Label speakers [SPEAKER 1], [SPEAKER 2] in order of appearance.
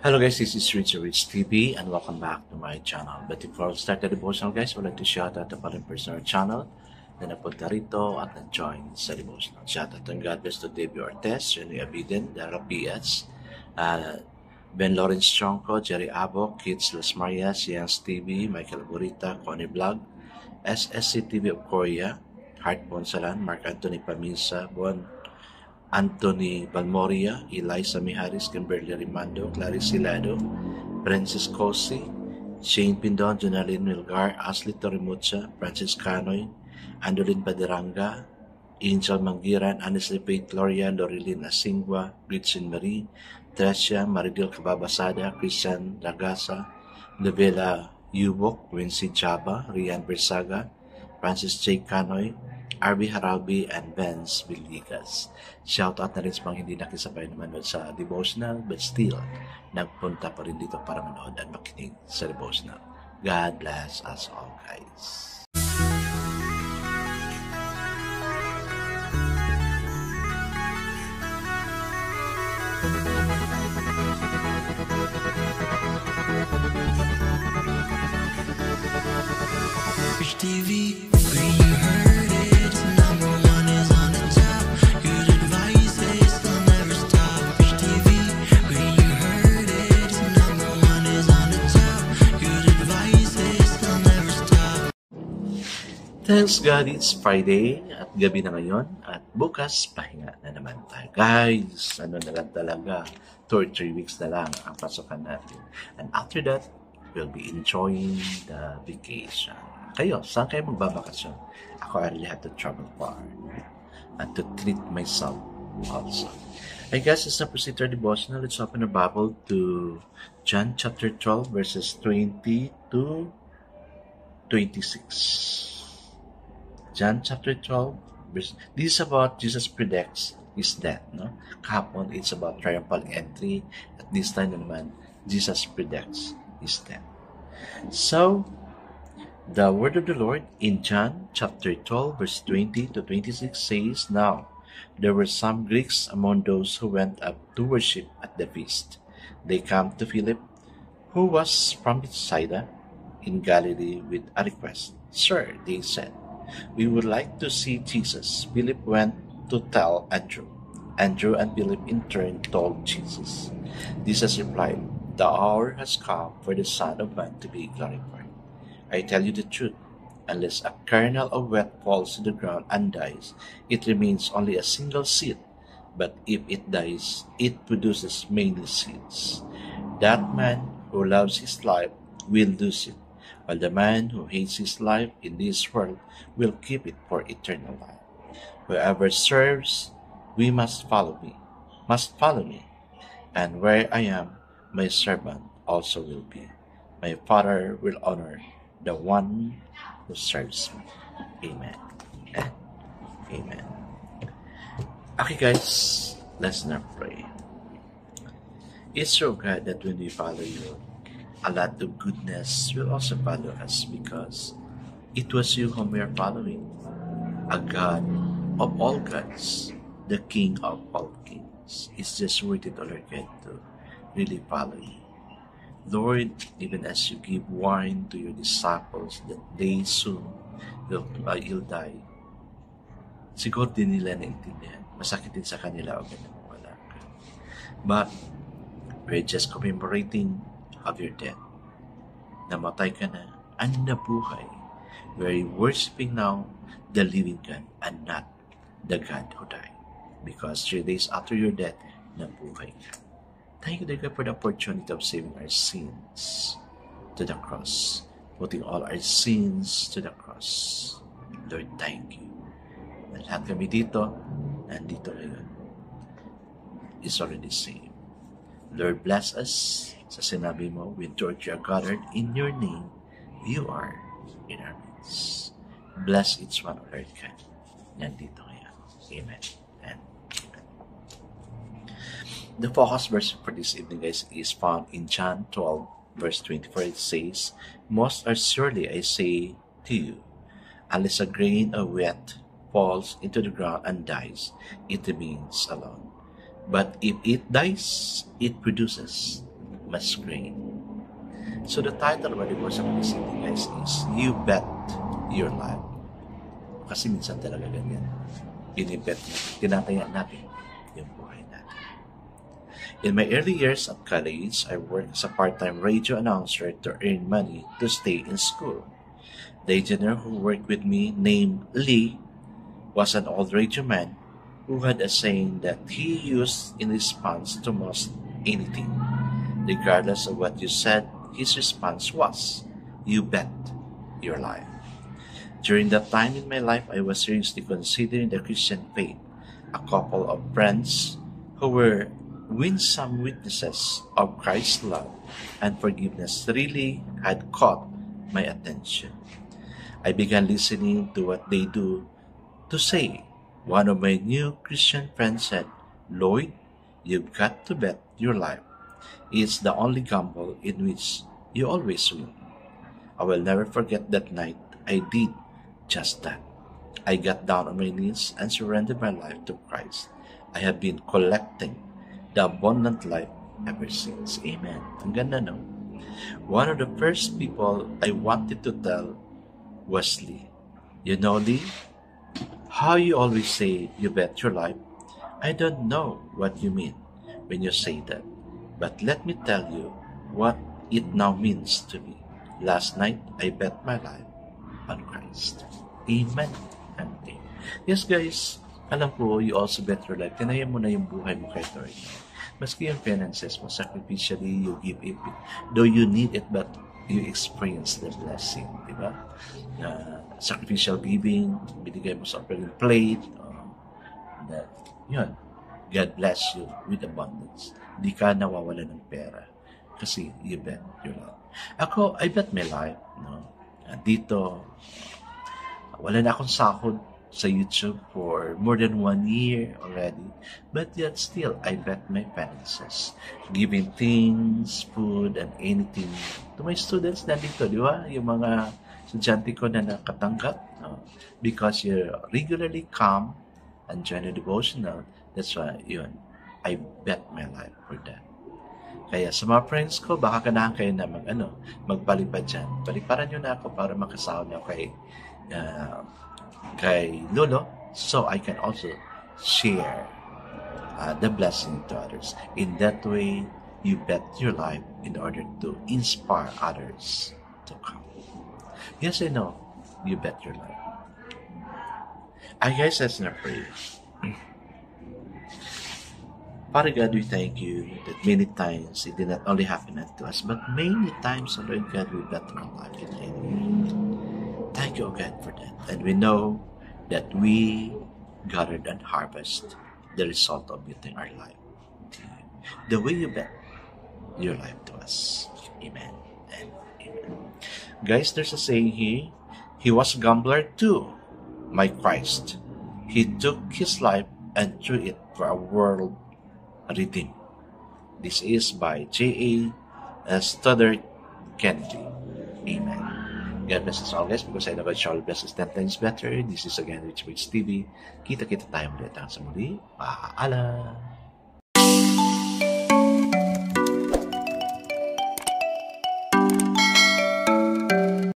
[SPEAKER 1] Hello guys, this is Rich TV and welcome back to my channel. But before we start the devotional guys, I would like to shout out the following person on our channel na napunta rito at nag-join sa devotional. Shout out and God bless to Debbie Ortez, Rene Abiden, Dara PS, Ben Lawrence Chonko, Jerry Abo, Kids Las Marias, Yans TV, Michael Burita, Connie Vlog, SSC TV of Korea, Heart Ponsalan, Mark Anthony Paminsa, Bon Anthony Balmoria, Eliza Miharis, Kimberly Rimando, Clarice Hilado, Francis Cosi, Shane Pindon, Jonalyn Milgar, Ashley Torremucha, Francis Canoy, Andolin Paderanga, Angel Mangiran, Anisli Pate, Gloria, Lorilyn Asingwa, Gritchen Marie, Trecia, Maridil Kababasada, Christian Lagasa, Novela Yubok, Wincy Jaba, Rian Bersaga, Francis J. Canoy, RB Harabi, and Benz Villegas. Shoutout na rin sa mga hindi nakisabay na manood sa devotional but still nagpunta pa rin dito para manood at makinig sa devotional. God bless us all guys.
[SPEAKER 2] Rich TV, where you heard it, number one is on the top. Good advice is they'll never stop. Rich TV, where you heard it, number one is on the top. Good advice is they'll never stop.
[SPEAKER 1] Thanks God, it's Friday at gabi na ngayon at bukas pahinga na naman tayo. Guys, ano na lang talaga, 2 or 3 weeks na lang ang pasukan natin. And after that, we'll be enjoying the vacation. Kayo, saan kayo magbabakasyon? Ako, I really have to travel far and to treat myself also. I guess it's time to proceed to our devotional. Let's open the Bible to John chapter 12 verses 20 to 26. John chapter 12 verse. This is about Jesus predicts his death. No? Kahapon, it's about triumphal entry. At this time naman, Jesus predicts his death. So, the word of the Lord in John chapter 12 verse 20 to 26 says, Now there were some Greeks among those who went up to worship at the feast. They came to Philip, who was from Bethsaida in Galilee, with a request. Sir, they said, we would like to see Jesus. Philip went to tell Andrew. Andrew and Philip in turn told Jesus. Jesus replied, The hour has come for the Son of Man to be glorified. I tell you the truth, unless a kernel of wheat falls to the ground and dies, it remains only a single seed. But if it dies, it produces many seeds. That man who loves his life will lose it, while the man who hates his life in this world will keep it for eternal life. Whoever serves, must follow me, and where I am, my servant also will be. My Father will honor the one who serves me. Amen and amen. Okay guys, let's now pray. It's so God that when we follow you, a lot of goodness will also follow us because it was you whom we are following, a God of all gods, the King of all kings. It's just worth it all again to really follow you. Lord, even as you give warning to your disciples that they soon will die, siguro din nila naintindihan. Masakit din sa kanila o ganun wala ka. But we're just commemorating of your death. Namatay ka na and nabuhay. We're worshiping now the living God and not the God who died. Because 3 days after your death, nabuhay ka. Thank you, dear God, for the opportunity of saving our sins to the cross, putting all our sins to the cross. Lord, thank you. Na lahat kami dito, nandito ngayon, is already saved. Lord, bless us. Sa sinabi mo, when George are gathered in your name, you are in our midst. Bless each one on earth, God. Nandito ngayon. Amen. The focus verse for this evening, guys, is found in John 12, verse 24. It says, Most assuredly I say to you, unless a grain of wheat falls into the ground and dies, it remains alone. But if it dies, it produces must reign. So the title of our devotion this evening, guys, is You Bet Your Life. Kasi minsan talaga ganyan. Binibet natin, tinataya natin yung buhay natin. In my early years at college, I worked as a part-time radio announcer to earn money to stay in school. The engineer who worked with me, named Lee, was an old radio man who had a saying that he used in response to most anything. Regardless of what you said, his response was, You bet your life. During that time in my life, I was seriously considering the Christian faith. A couple of friends who were winsome witnesses of Christ's love and forgiveness really had caught my attention. I began listening to what they do to say. One of my new Christian friends said, Lloyd, you've got to bet your life. It's the only gamble in which you always win. I will never forget that night. I did just that. I got down on my knees and surrendered my life to Christ. I have been collecting the abundant life ever since. Amen. Ang ganda, no? One of the first people I wanted to tell was Lee. You know, Lee, how you always say you bet your life? I don't know what you mean when you say that, but let me tell you what it now means to me. Last night, I bet my life on Christ. Amen and amen. Yes, guys, alam ko, you also bet your life. Tinaya mo na yung buhay mo kay Lord. Maski yung finances mo, sacrificially, you give it. Though you need it, but you experience the blessing. Diba? Sacrificial giving, binigay mo sa offering plate. That, yun, God bless you with abundance. Di ka nawawala ng pera. Kasi you bet your life. Ako, I bet my life. No? Dito, wala na akong sahod sa YouTube for more than 1 year already. But yet still, I bet my finances. Giving things, food, and anything to my students na dito, di ba? Yung mga estudyante ko na nakatanggap. No? Because you're regularly come and join a devotional. That's why, yun, I bet my life for that. Kaya sa mga friends ko, baka ganahan kayo na magpalipad dyan. Paliparan nyo na ako para makasahod na kay Lolo, so I can also share the blessing to others. In that way, you bet your life in order to inspire others to come. Yes, I know, you bet your life. I guess that's not prayer. Father God, we thank you that many times it did not only happen to us, but many times, Lord God, we bet our life in any way. Thank you, God, for that. And we know that we gathered and harvest the result of betting our life to you. The way you bet your life to us. Amen and amen. Guys, there's a saying here, he was a gambler too, my Christ. He took his life and threw it for a world redeemed. This is by J.A. Stoddard Kennedy. Amen. God bless us all, guys, because I know God shall bless us 10 times better. This is again Rich TV. Kita-kita tayo ulit sa muli. Paalam!